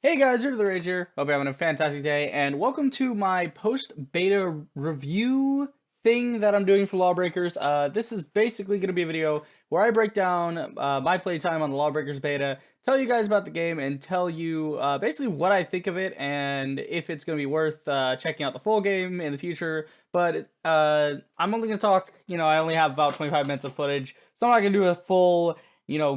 Hey guys, you're the Rage here. Hope you're having a fantastic day, and welcome to my post-beta review thing that I'm doing for LawBreakers. This is basically going to be a video where I break down my playtime on the LawBreakers beta, tell you guys about the game, and tell you basically what I think of it, and if it's going to be worth checking out the full game in the future. But I'm only going to talk, I only have about 25 minutes of footage, so I'm not going to do a full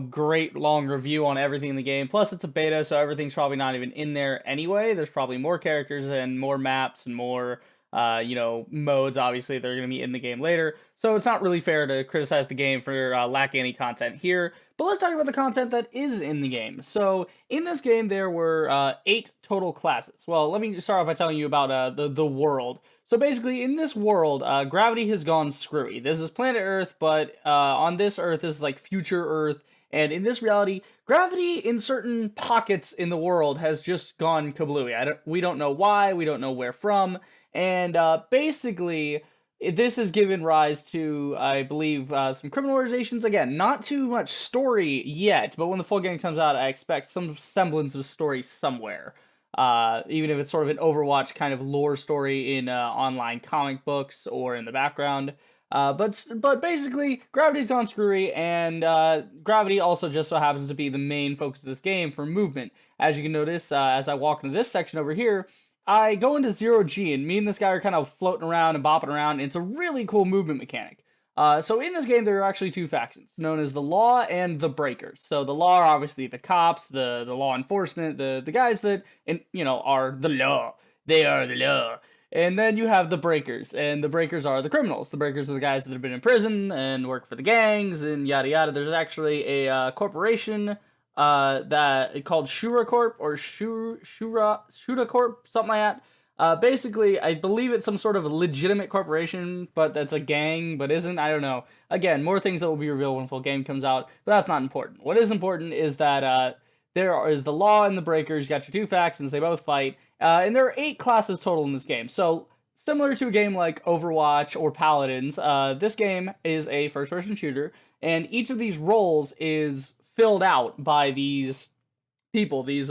great long review on everything in the game. Plus, it's a beta, so everything's probably not even in there anyway. There's probably more characters and more maps and more, modes, obviously, that are going to be in the game later. So it's not really fair to criticize the game for lacking any content here. But let's talk about the content that is in the game. So in this game, there were 8 total classes. Well, let me start off by telling you about the world. So basically, in this world, gravity has gone screwy. This is planet Earth, but on this Earth, this is like future Earth. And in this reality, gravity in certain pockets in the world has just gone kablooey. We don't know why, we don't know where from. And basically, this has given rise to, I believe, some criminal organizations. Again, not too much story yet, but when the full game comes out, I expect some semblance of story somewhere. Even if it's sort of an Overwatch kind of lore story in online comic books or in the background. But basically, gravity's gone screwy, and gravity also just so happens to be the main focus of this game for movement. As you can notice, as I walk into this section over here, I go into 0G, and me and this guy are kind of floating around and bopping around, and it's a really cool movement mechanic. So in this game, there are actually two factions, known as the Law and the Breakers. So the Law are obviously the cops, the law enforcement, the guys that, are the law. They are the law. And then you have the Breakers, and the Breakers are the criminals. The Breakers are the guys that have been in prison and work for the gangs and yada yada. There's actually a corporation that called Shura Corp or Shura Corp, something like that. Basically, I believe it's some sort of legitimate corporation, but that's a gang, but isn't. I don't know. Again, more things that will be revealed when full game comes out, but that's not important. What is important is that there is the Law and the Breakers. You got your two factions. They both fight, and there are 8 classes total in this game. So similar to a game like Overwatch or Paladins, this game is a first-person shooter, and each of these roles is filled out by these people, these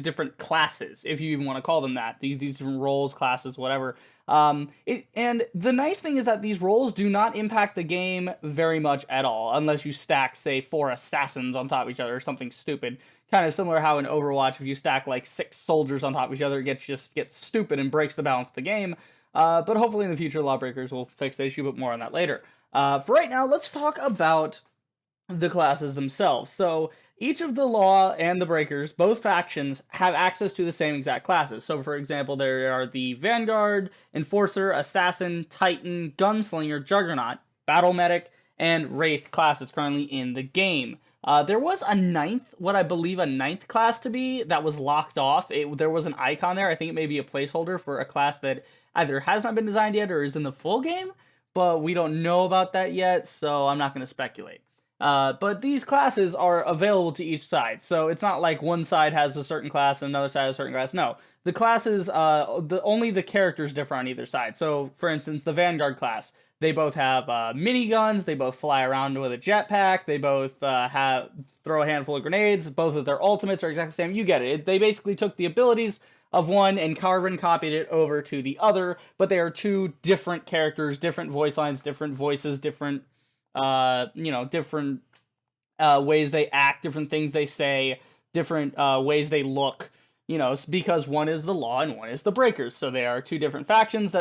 different classes, if you even want to call them that, these different roles, classes, whatever. And the nice thing is that these roles do not impact the game very much at all, unless you stack, say, 4 assassins on top of each other or something stupid. Kind of similar how in Overwatch, if you stack like 6 soldiers on top of each other, it just gets stupid and breaks the balance of the game. But hopefully in the future, LawBreakers will fix the issue, but more on that later. For right now, let's talk about the classes themselves. So each of the Law and the Breakers, both factions, have access to the same exact classes. So for example, there are the Vanguard, Enforcer, Assassin, Titan, Gunslinger, Juggernaut, Battle Medic, and Wraith classes currently in the game. There was a what I believe a ninth class to be, that was locked off. There was an icon there. I think it may be a placeholder for a class that either has not been designed yet or is in the full game, but we don't know about that yet, so I'm not going to speculate. But these classes are available to each side, so it's not like one side has a certain class and another side has a certain class. No, the classes, only the characters differ on either side. So, for instance, the Vanguard class, they both have miniguns, they both fly around with a jetpack, they both throw a handful of grenades, both of their ultimates are exactly the same. You get it. They basically took the abilities of one and carbon copied it over to the other, but they are two different characters, different voice lines, different voices, different different ways they act, different things they say, different ways they look, because one is the Law and one is the Breakers. So they are two different factions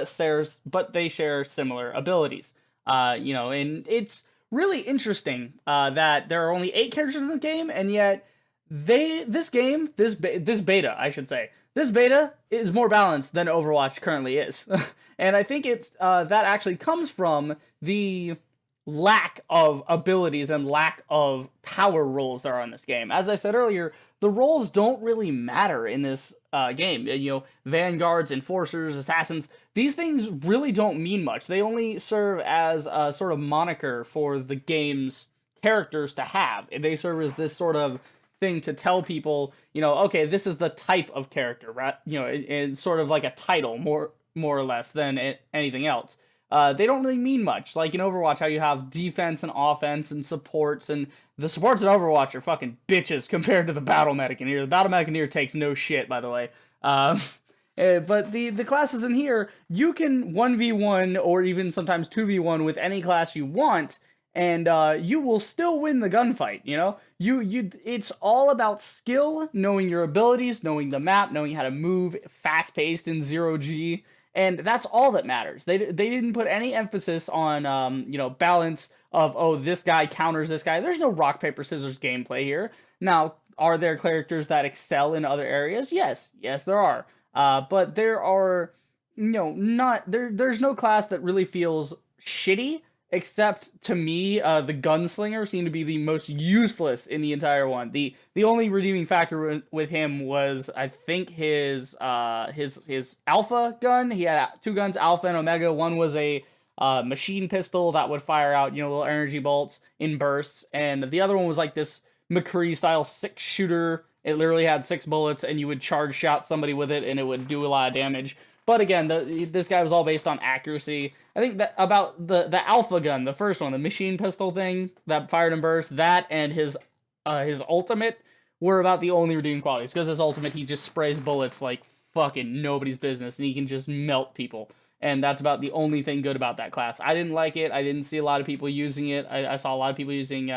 but they share similar abilities. And it's really interesting that there are only 8 characters in the game, and yet this beta, I should say, this beta is more balanced than Overwatch currently is. And I think it's that actually comes from the lack of abilities and lack of power roles that are in this game. As I said earlier, the roles don't really matter in this game. Vanguards, Enforcers, Assassins, these things really don't mean much. They only serve as a sort of moniker for the game's characters to have. They serve as this sort of thing to tell people, okay, this is the type of character, right? It's sort of like a title, more or less, than anything else. they don't really mean much. Like in Overwatch, how you have defense and offense and supports, and the supports in Overwatch are fucking bitches compared to the battle medic in here. The battle medic in here takes no shit, by the way. But the classes in here, you can 1v1 or even sometimes 2v1 with any class you want, and you will still win the gunfight, you know? It's all about skill, knowing your abilities, knowing the map, knowing how to move, fast-paced in 0G, and that's all that matters. They didn't put any emphasis on, you know, balance of, oh, this guy counters this guy. There's no rock, paper, scissors gameplay here. Now, are there characters that excel in other areas? Yes. Yes, there are. But there are, you know, there's no class that really feels shitty, except to me, the gunslinger seemed to be the most useless in the entire one. The only redeeming factor with him was, I think, his alpha gun. He had two guns, alpha and omega. One was a machine pistol that would fire out, you know, little energy bolts in bursts, and the other one was like this McCree style 6-shooter. It literally had 6 bullets, and you would charge shot somebody with it, and it would do a lot of damage. But again, this guy was all based on accuracy. I think that about the alpha gun, the first one, the machine pistol thing that fired in burst, that and his ultimate were about the only redeeming qualities. Because his ultimate, he just sprays bullets like fucking nobody's business, and he can just melt people. And that's about the only thing good about that class. I didn't like it. I didn't see a lot of people using it. I saw a lot of people using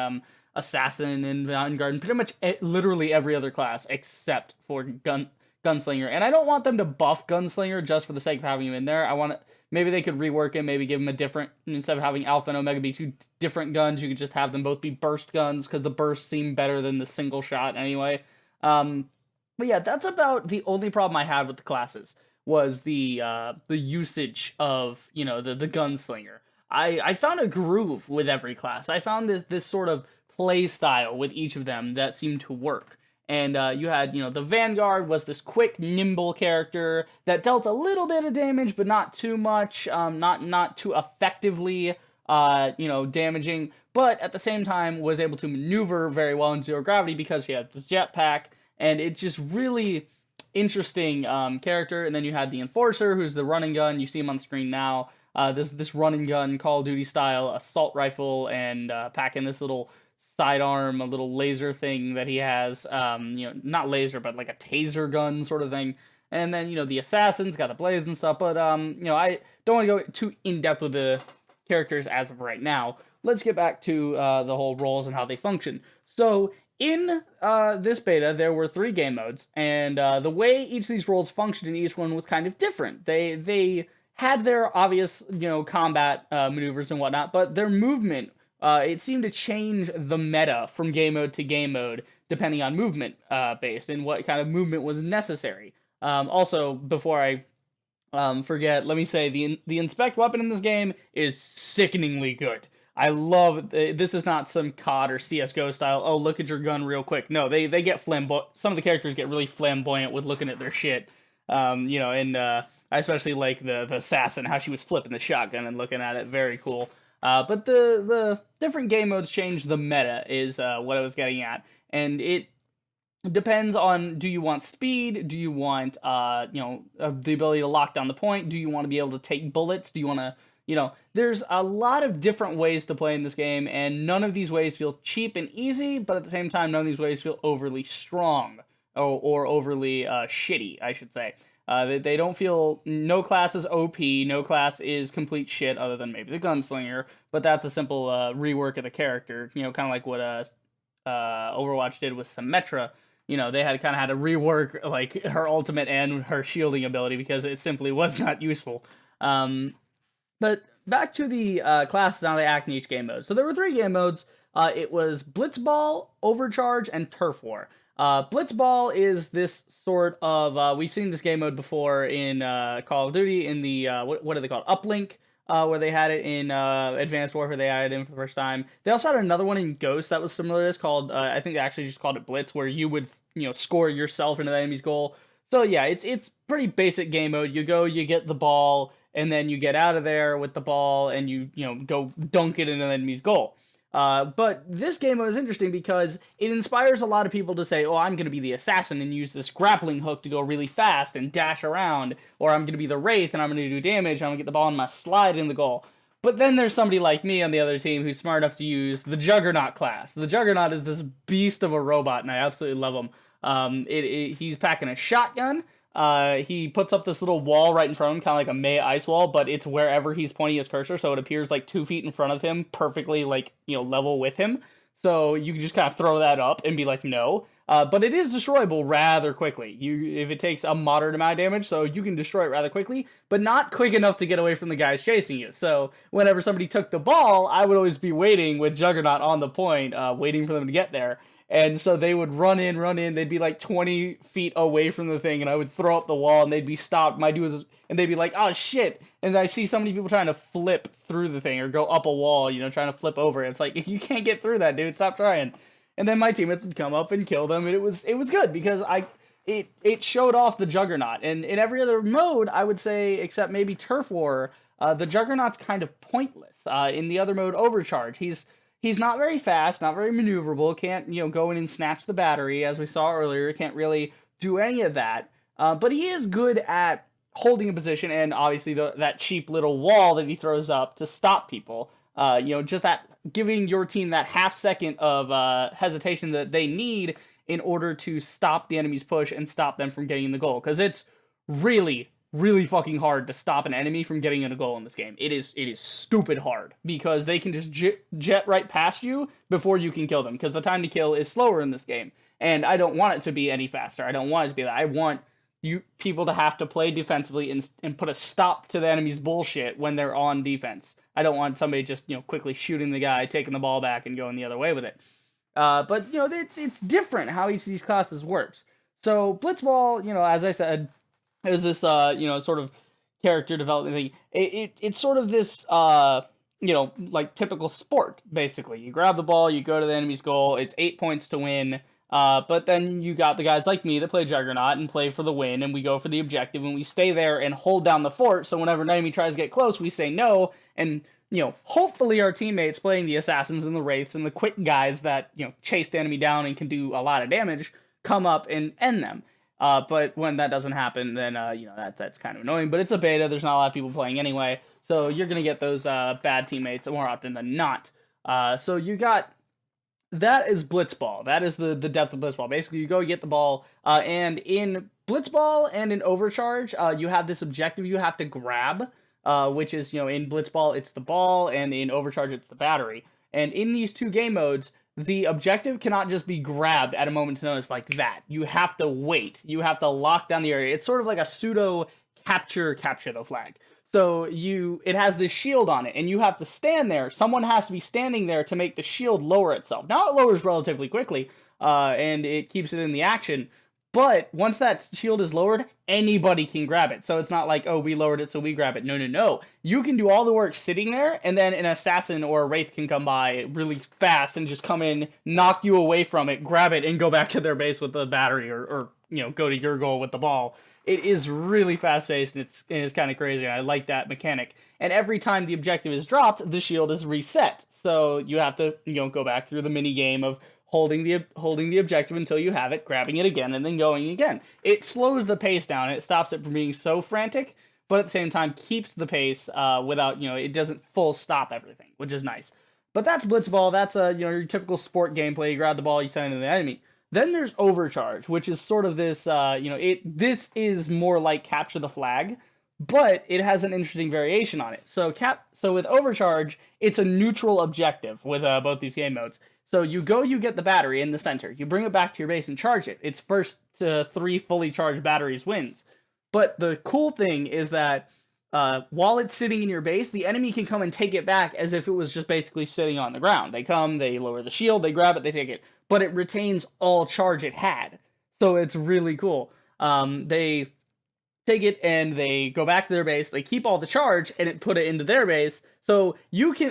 Assassin and Vanguard, and pretty much literally every other class except for Gunslinger. And I don't want them to buff Gunslinger just for the sake of having him in there. I want to, maybe they could rework him, maybe give him a different, instead of having Alpha and Omega be 2 different guns, you could just have them both be burst guns, because the bursts seem better than the single shot anyway. But yeah, that's about the only problem I had with the classes, was the usage of, you know, the Gunslinger. I found a groove with every class. I found this sort of play style with each of them that seemed to work. And you had, you know, the Vanguard was this quick, nimble character that dealt a little bit of damage, but not too much, not too effectively, you know, damaging, but at the same time was able to maneuver very well in zero gravity because she had this jetpack, and it's just really interesting character. And then you had the Enforcer, who's the running gun. You see him on screen now. This running gun, Call of Duty style assault rifle, and packing this little sidearm, a little laser thing that he has, you know, not laser, but like a taser gun sort of thing. And then, you know, the Assassin's got the blades and stuff, but, you know, I don't want to go too in-depth with the characters as of right now. Let's get back to the whole roles and how they function. So, in this beta, there were 3 game modes, and the way each of these roles functioned in each one was kind of different. They had their obvious, you know, combat maneuvers and whatnot, but their movement, it seemed to change the meta from game mode to game mode, depending on movement based, and what kind of movement was necessary. Also, before I forget, let me say, the inspect weapon in this game is sickeningly good. I love, this is not some COD or CSGO style, oh, look at your gun real quick. No, they get flamboyant. Some of the characters get really flamboyant with looking at their shit. You know, and I especially like the assassin, how she was flipping the shotgun and looking at it. Very cool. But the different game modes change the meta, is what I was getting at. And it depends on, do you want speed? Do you want, you know, the ability to lock down the point? Do you want to be able to take bullets? Do you want to, you know, there's a lot of different ways to play in this game, and none of these ways feel cheap and easy, but at the same time, none of these ways feel overly strong, or overly shitty, I should say. They don't feel, no class is OP, no class is complete shit, other than maybe the Gunslinger, but that's a simple rework of the character, you know, kind of like what Overwatch did with Symmetra. You know, they had kind of had to rework, like, her ultimate and her shielding ability, because it simply was not useful. But back to the classes, how they act in each game mode. So there were 3 game modes. It was Blitzball, Overcharge, and Turf War. Blitzball is this sort of, we've seen this game mode before in Call of Duty, in the, what are they called, Uplink, where they had it in Advanced Warfare, they added it in for the first time. They also had another one in Ghost that was similar to this, called, I think they actually just called it Blitz, where you would, you know, score yourself into the enemy's goal. So yeah, it's pretty basic game mode. You go, you get the ball, and then you get out of there with the ball, and you know, go dunk it into the enemy's goal. But this game was interesting because it inspires a lot of people to say, oh, I'm going to be the assassin and use this grappling hook to go really fast and dash around, or I'm going to be the wraith and I'm going to do damage, I'm going to get the ball and my slide in the goal. But then there's somebody like me on the other team who's smart enough to use the Juggernaut class. The Juggernaut is this beast of a robot, and I absolutely love him. He's packing a shotgun. He puts up this little wall right in front of him, kind of like a May ice wall, but it's wherever he's pointing his cursor, so it appears like 2 feet in front of him, perfectly, like, level with him. So you can just kind of throw that up and be like, no. But it is destroyable rather quickly. If it takes a moderate amount of damage, so you can destroy it rather quickly, but not quick enough to get away from the guys chasing you. So whenever somebody took the ball, I would always be waiting with Juggernaut on the point, waiting for them to get there. And so they would run in, they'd be like 20 feet away from the thing, and I would throw up the wall, and they'd be stopped. And they'd be like, oh shit. And I see so many people trying to flip through the thing, or go up a wall, trying to flip over it. It's like, if you can't get through that, dude, stop trying. And then my teammates would come up and kill them, and it was good, because it showed off the Juggernaut. And in every other mode, I would say, except maybe Turf War, the Juggernaut's kind of pointless. In the other mode, Overcharge, he's not very fast, not very maneuverable, can't, go in and snatch the battery, as we saw earlier, can't really do any of that. But he is good at holding a position, and obviously that cheap little wall that he throws up to stop people. Just that, giving your team that half second of hesitation that they need in order to stop the enemy's push and stop them from getting in the goal. Because it's really, really fucking hard to stop an enemy from getting in a goal in this game. It is stupid hard, because they can just jet right past you before you can kill them, because the time to kill is slower in this game. And I don't want it to be any faster. I don't want it to be that. I want people to have to play defensively and put a stop to the enemy's bullshit when they're on defense. I don't want somebody just, quickly shooting the guy, taking the ball back, and going the other way with it. But, it's different how each of these classes works. So, Blitzball, as I said, is this, sort of character development thing. It's sort of this, like typical sport, basically. You grab the ball, you go to the enemy's goal, it's 8 points to win, but then you got the guys like me that play Juggernaut and play for the win, and we go for the objective, and we stay there and hold down the fort, so whenever an enemy tries to get close, we say no, and, hopefully our teammates playing the assassins and the wraiths and the quick guys that, chase the enemy down and can do a lot of damage, come up and end them. But when that doesn't happen, then, that's kind of annoying. But it's a beta, there's not a lot of people playing anyway, so you're going to get those bad teammates more often than not. So you got, that is Blitzball. That is the depth of Blitzball. Basically, you go get the ball, and in Blitzball and in Overcharge, you have this objective you have to grab, which is, in Blitzball, it's the ball, and in Overcharge, it's the battery. And in these two game modes, the objective cannot just be grabbed at a moment's notice like that. You have to wait. You have to lock down the area. It's sort of like a pseudo capture the flag. So it has this shield on it, and you have to stand there. Someone has to be standing there to make the shield lower itself. Now it lowers relatively quickly, and it keeps it in the action. But once that shield is lowered, anybody can grab it. So it's not like, oh, we lowered it, so we grab it. No. You can do all the work sitting there, and then an assassin or a wraith can come by really fast and just come in, knock you away from it, grab it, and go back to their base with the battery, or go to your goal with the ball. It is really fast-paced, and it's kind of crazy. I like that mechanic. And every time the objective is dropped, the shield is reset. So you have to, go back through the mini game of holding the objective until you have it, grabbing it again, and then going again. It slows the pace down. It stops it from being so frantic, but at the same time keeps the pace without, it doesn't full stop everything, which is nice. But that's Blitzball. That's your typical sport gameplay. You grab the ball, you send it to the enemy. Then there's Overcharge, which is sort of this, this is more like Capture the Flag, but it has an interesting variation on it. So with Overcharge, it's a neutral objective with both these game modes. So you get the battery in the center, you bring it back to your base and charge it. It's first to 3 fully charged batteries wins. But the cool thing is that while it's sitting in your base, the enemy can come and take it back as if it was just basically sitting on the ground. They come, they lower the shield, they grab it, they take it. But it retains all charge it had. So it's really cool. They take it and they go back to their base, they keep all the charge, and put it into their base. So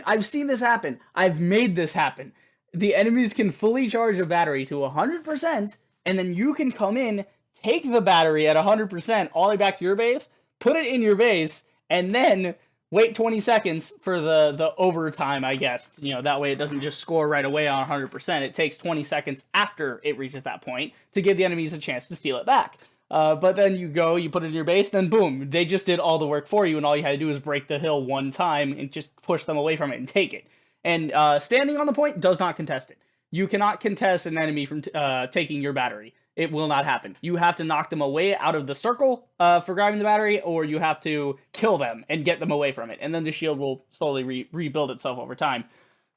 I've seen this happen. I've made this happen. The enemies can fully charge a battery to 100%, and then you can come in, take the battery at 100% all the way back to your base, put it in your base, and then wait 20 seconds for the overtime, I guess. That way it doesn't just score right away on 100%. It takes 20 seconds after it reaches that point to give the enemies a chance to steal it back. But then you put it in your base, then boom, they just did all the work for you, and all you had to do was break the hill one time and just push them away from it and take it. And standing on the point does not contest it. You cannot contest an enemy from taking your battery. It will not happen. You have to knock them away out of the circle for grabbing the battery, or you have to kill them and get them away from it. And then the shield will slowly rebuild itself over time.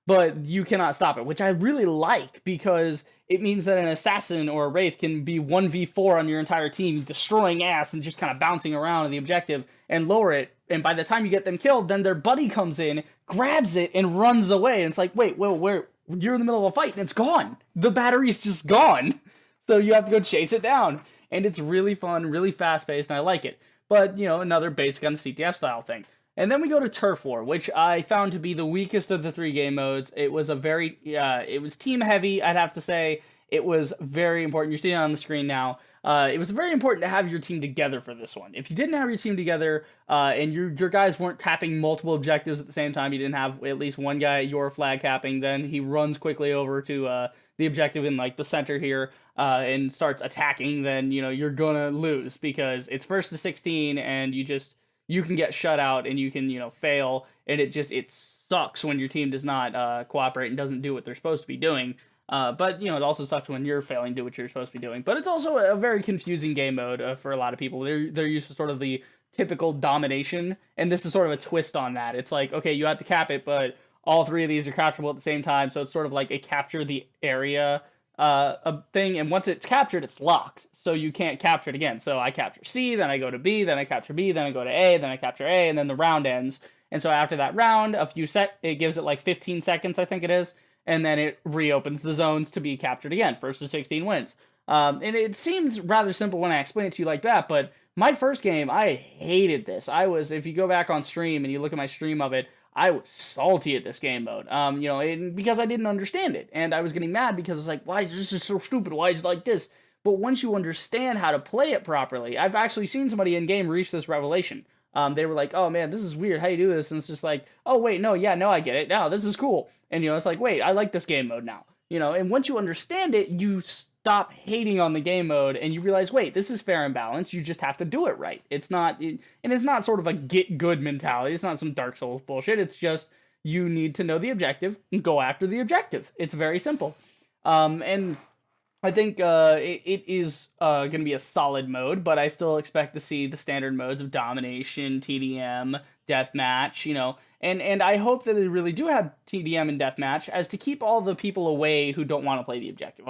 But you cannot stop it, which I really like, because it means that an assassin or a wraith can be 1v4 on your entire team, destroying ass and just kind of bouncing around on the objective and lower it. And by the time you get them killed, then their buddy comes in, grabs it, and runs away. And it's like, wait, where? You're in the middle of a fight and it's gone. The battery's just gone. So you have to go chase it down. And it's really fun, really fast-paced, and I like it. But, another basic kind of CTF style thing. And then we go to Turf War, which I found to be the weakest of the 3 game modes. It was it was team heavy, I'd have to say. It was very important. You're seeing it on the screen now. It was very important to have your team together for this one. If you didn't have your team together, and your guys weren't capping multiple objectives at the same time, you didn't have at least one guy at your flag capping, then he runs quickly over to the objective in the center here, and starts attacking, then you're gonna lose, because it's first to 16, and you can get shut out, and you can fail, and it sucks when your team does not cooperate and doesn't do what they're supposed to be doing. But it also sucks when you're failing to do what you're supposed to be doing. But it's also a very confusing game mode for a lot of people. They're used to sort of the typical domination, and this is sort of a twist on that. It's like, okay, you have to cap it, but all 3 of these are capturable at the same time, so it's sort of like a capture the area thing, and once it's captured, it's locked, so you can't capture it again. So I capture C, then I go to B, then I capture B, then I go to A, then I capture A, and then the round ends. And so after that round, it gives it 15 seconds, I think it is, and then it reopens the zones to be captured again. First to 16 wins. And it seems rather simple when I explain it to you like that, but my first game, I hated this. If you go back on stream and you look at my stream of it, I was salty at this game mode, because I didn't understand it, and I was getting mad because it's like, why is this so stupid? Why is it like this? But once you understand how to play it properly, I've actually seen somebody in game reach this revelation. They were like, oh man, this is weird. How do you do this? And it's just like, oh wait, no, yeah, no, I get it. Now this is cool. And it's like, wait, I like this game mode now. And once you understand it, you stop hating on the game mode, and you realize, wait, this is fair and balanced. You just have to do it right. It's not sort of a get good mentality. It's not some Dark Souls bullshit. It's just, you need to know the objective and go after the objective. It's very simple. And I think it is going to be a solid mode, but I still expect to see the standard modes of Domination, TDM, Deathmatch, and I hope that they really do have TDM and Deathmatch, as to keep all the people away who don't want to play the objective.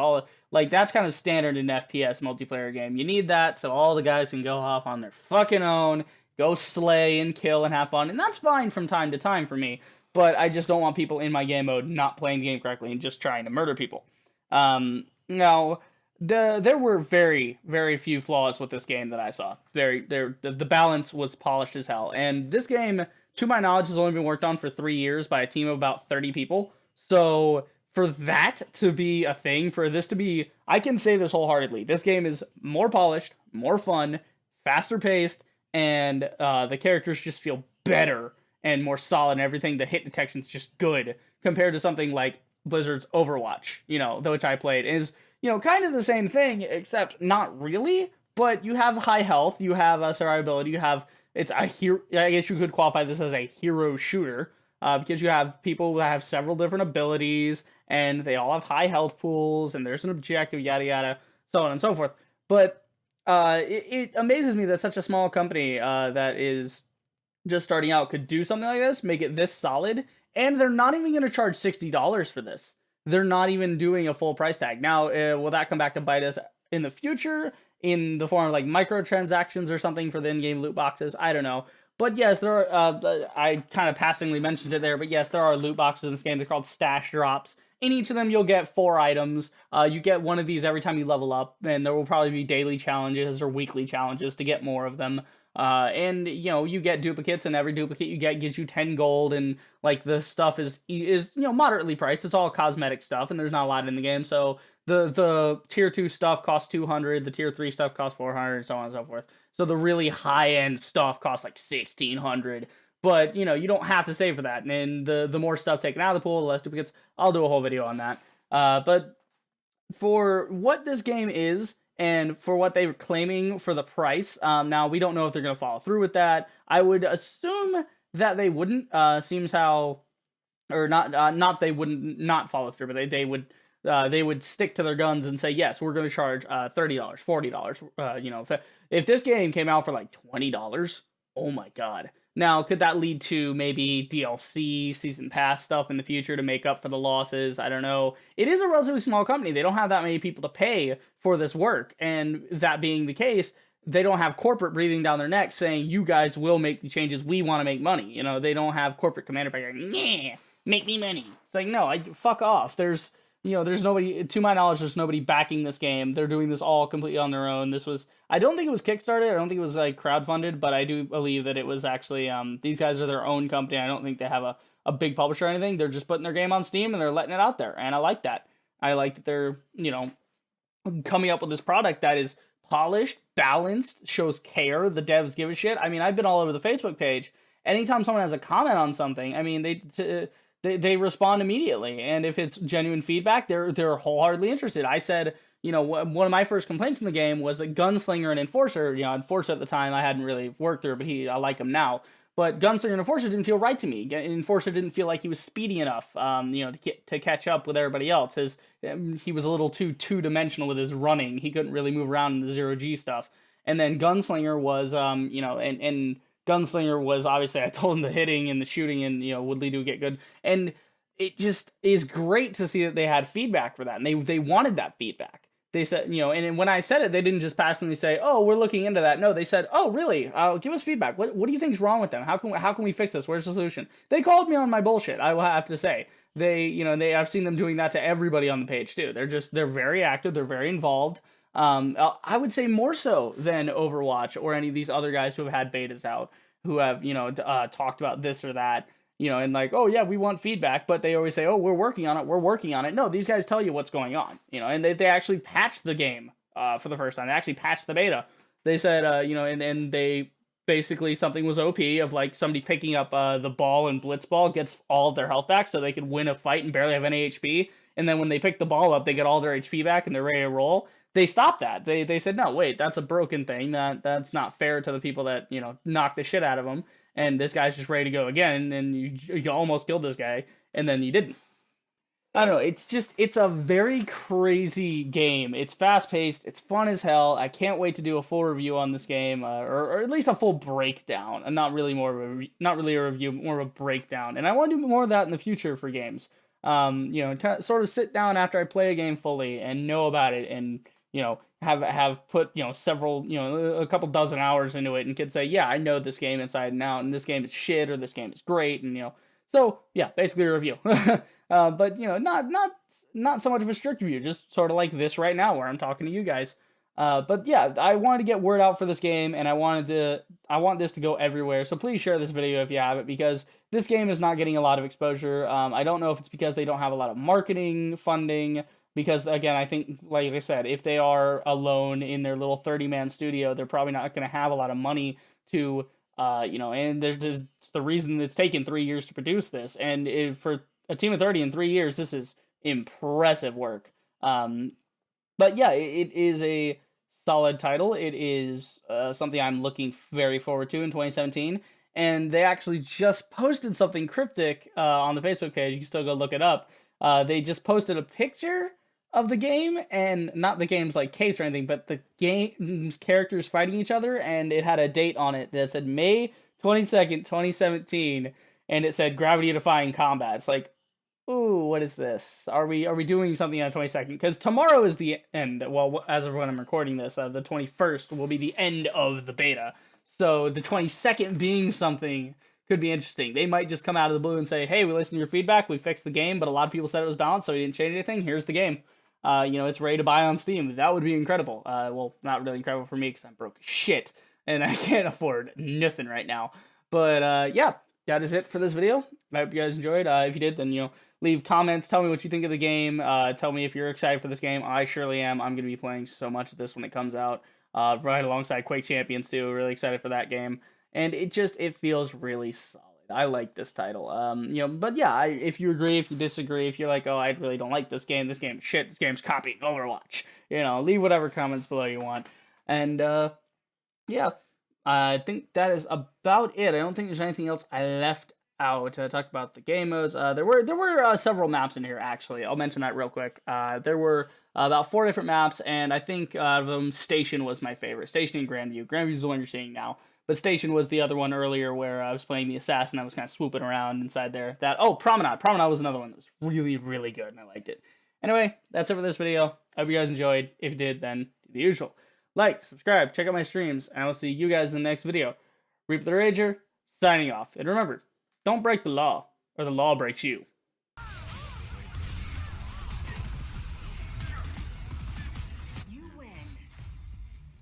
That's kind of standard in an FPS multiplayer game. You need that so all the guys can go off on their fucking own, go slay and kill and have fun, and that's fine from time to time for me, but I just don't want people in my game mode not playing the game correctly and just trying to murder people. Now, there were very, very few flaws with this game that I saw. The balance was polished as hell. And this game, to my knowledge, has only been worked on for 3 years by a team of about 30 people. So for that to be a thing, for this to be, I can say this wholeheartedly, this game is more polished, more fun, faster paced, and the characters just feel better and more solid, and everything. The hit detection's just good compared to something like Blizzard's Overwatch, which I played, is, kind of the same thing, except not really, but you have high health, you have a survivability, I guess you could qualify this as a hero shooter, because you have people that have several different abilities, and they all have high health pools, and there's an objective, yada yada, so on and so forth. But it amazes me that such a small company that is just starting out could do something like this, make it this solid, and they're not even going to charge $60 for this. They're not even doing a full price tag. Now, will that come back to bite us in the future in the form of microtransactions or something for the in-game loot boxes? I don't know. But yes, there are, I kind of passingly mentioned it there, but yes, there are loot boxes in this game. They're called stash drops. In each of them, you'll get 4 items. You get one of these every time you level up, and there will probably be daily challenges or weekly challenges to get more of them. And you get duplicates, and every duplicate you get gives you 10 gold, and the stuff is moderately priced. It's all cosmetic stuff, and there's not a lot in the game. So the tier 2 stuff costs 200, the tier 3 stuff costs 400, and so on and so forth. So the really high end stuff costs 1600. but you know, you don't have to save for that. And the more stuff taken out of the pool, the less duplicates. I'll do a whole video on that. But for what this game is and for what they're claiming for the price, now we don't know if they're going to follow through with that. I would assume that they wouldn't. Seems how, or not they wouldn't not follow through, but they would stick to their guns and say, yes, we're going to charge $30, $40. You know, if this game came out for like $20, oh my god. Now, could that lead to maybe DLC, season pass stuff in the future to make up for the losses? I don't know. It is a relatively small company. They don't have that many people to pay for this work. And that being the case, they don't have corporate breathing down their neck saying, you guys will make the changes. We want to make money. You know, they don't have corporate commander going, yeah, make me money. It's like, no, fuck off. There's nobody, to my knowledge, there's nobody backing this game. They're doing this all completely on their own. I don't think it was Kickstarted. I don't think it was like crowdfunded, but I do believe that it was actually, these guys are their own company. I don't think they have a big publisher or anything. They're just putting their game on Steam and they're letting it out there. And I like that. I like that they're, you know, coming up with this product that is polished, balanced, shows care. The devs give a shit. I mean, I've been all over the Facebook page. Anytime someone has a comment on something, I mean, they respond immediately, and if it's genuine feedback, they're wholeheartedly interested. I said, you know, one of my first complaints in the game was that Gunslinger and Enforcer, you know, Enforcer at the time I hadn't really worked through, but I like him now. But Gunslinger and Enforcer didn't feel right to me. Enforcer didn't feel like he was speedy enough, you know, to catch up with everybody else. He was a little too two-dimensional with his running. He couldn't really move around in the zero-G stuff. And then Gunslinger was, you know, and Gunslinger was obviously, I told him the hitting and the shooting and, you know, would lead to get good. And it just is great to see that they had feedback for that. And they wanted that feedback. They said, you know, and when I said it, they didn't just passively say, oh, we're looking into that. No, they said, oh, really? Give us feedback. What do you think's wrong with them? How can we fix this? Where's the solution? They called me on my bullshit, I will have to say. I've seen them doing that to everybody on the page too. They're very active. They're very involved. I would say more so than Overwatch or any of these other guys who have had betas out, who have, you know, talked about this or that, you know, and like, oh yeah, we want feedback, but they always say, oh, we're working on it. No, these guys tell you what's going on, you know, and they actually patched the game for the first time. They actually patched the beta. They said, you know, and they basically, something was OP of like somebody picking up the ball and Blitzball gets all of their health back so they could win a fight and barely have any HP. And then when they pick the ball up, they get all their HP back and they're ready to roll. They stopped that. They said, no, wait, that's a broken thing. That's not fair to the people that, you know, knocked the shit out of them. And this guy's just ready to go again, and you almost killed this guy, and then you didn't. I don't know, it's a very crazy game. It's fast-paced, it's fun as hell. I can't wait to do a full review on this game, or at least a full breakdown, and not really a review, more of a breakdown. And I want to do more of that in the future for games. You know, kind of, sort of sit down after I play a game fully and know about it, and, you know, have put, you know, several, you know, a couple dozen hours into it and could say, yeah, I know this game inside and out, and this game is shit, or this game is great, and, you know, so, yeah, basically a review. But, you know, not so much of a strict review, just sort of like this right now where I'm talking to you guys. But yeah, I wanted to get word out for this game, and I want this to go everywhere, so please share this video if you have it, because this game is not getting a lot of exposure. I don't know if it's because they don't have a lot of marketing funding, because, again, I think, like I said, if they are alone in their little 30-man studio, they're probably not going to have a lot of money to, you know, and there's the reason it's taken 3 years to produce this. And for a team of 30 in 3 years, this is impressive work. But yeah, it is a solid title. It is something I'm looking very forward to in 2017. And they actually just posted something cryptic on the Facebook page. You can still go look it up. They just posted a picture of the game, and not the game's like case or anything, but the game's characters fighting each other, and it had a date on it that said May 22nd, 2017, and it said gravity defying combat. It's like, ooh, what is this? Are we doing something on the 22nd? Because tomorrow is the end. Well, as of when I'm recording this, the 21st will be the end of the beta. So the 22nd being something could be interesting. They might just come out of the blue and say, hey, we listened to your feedback, we fixed the game, but a lot of people said it was balanced, so we didn't change anything. Here's the game. You know, it's ready to buy on Steam. That would be incredible. Well, not really incredible for me because I'm broke as shit, and I can't afford nothing right now. But yeah, that is it for this video. I hope you guys enjoyed. If you did, then, you know, leave comments. Tell me what you think of the game. Tell me if you're excited for this game. I surely am. I'm going to be playing so much of this when it comes out. Right alongside Quake Champions too. Really excited for that game. and it feels really solid. I like this title. But yeah, if you agree, if you disagree, if you're like, oh, I really don't like this game is shit, this game's copying Overwatch, leave whatever comments below you want. And yeah, I think that is about it. I don't think there's anything else I left out. Talked about the game modes. There were several maps in here, actually. I'll mention that real quick. There were about 4 different maps, and I think out of them, Station was my favorite. Station and Grandview. Grandview is the one you're seeing now. But Station was the other one earlier where I was playing the assassin. I was kind of swooping around inside there. Promenade. Promenade was another one that was really, really good, and I liked it. Anyway, that's it for this video. I hope you guys enjoyed. If you did, then do the usual. Like, subscribe, check out my streams, and I will see you guys in the next video. Reap the Rager, signing off. And remember, don't break the law, or the law breaks you.